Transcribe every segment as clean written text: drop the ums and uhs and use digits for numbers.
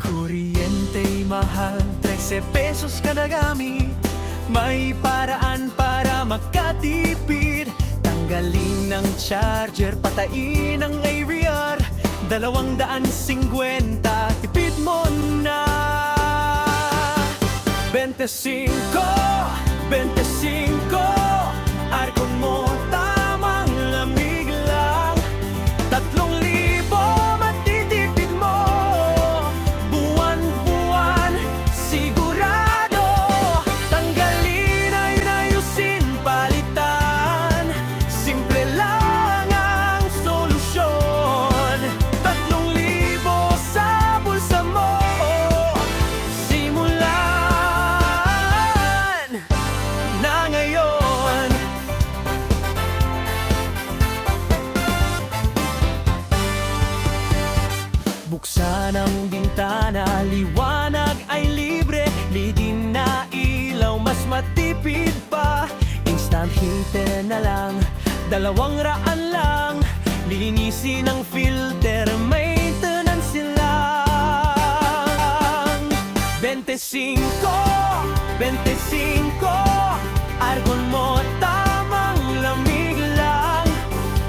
Kuryenteng mahal, 13 pesos kada gamit. May paraan para makatipid. Tanggalin ng charger, patain ang AVR. 250, tipid mo na. 25, 25, aircon mo tamang lamig lang. 3,000 matitipid mo, buwan-buwan sigurado. Tanggalin ay ayusin, palitan, simple lang ang solusyon. 3,000 sa bulsa mo, simulan na ngayon. Buksan ang bintana, liwanag ay libre. Lidin na ilaw, mas matipid pa. Instant heater na lang, 200 lang. Linisin ang filter, maintenance lang. 25, 25, aircon mo tamang lamig lang.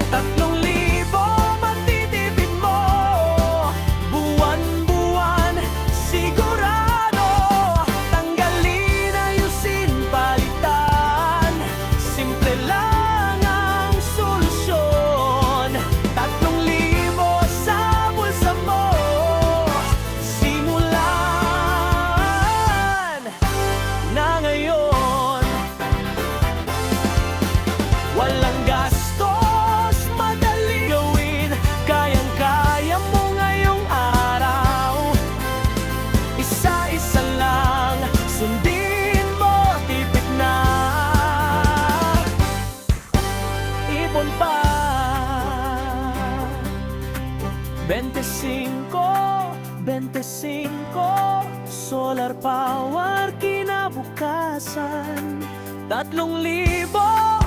3,000 matitipid mo, buwan-buwan sigurado. Tanggalin, ayusin, palitan, simple lang ang solusyon. 3,000 sa bulsa mo, simulan na ngayon. Walang gastos, madali gawin, kayang-kaya mo ngayong araw. Isa-isa lang, sundin mo, tipid na. Ipon pa. 25, 25, solar power kinabukasan. 3,000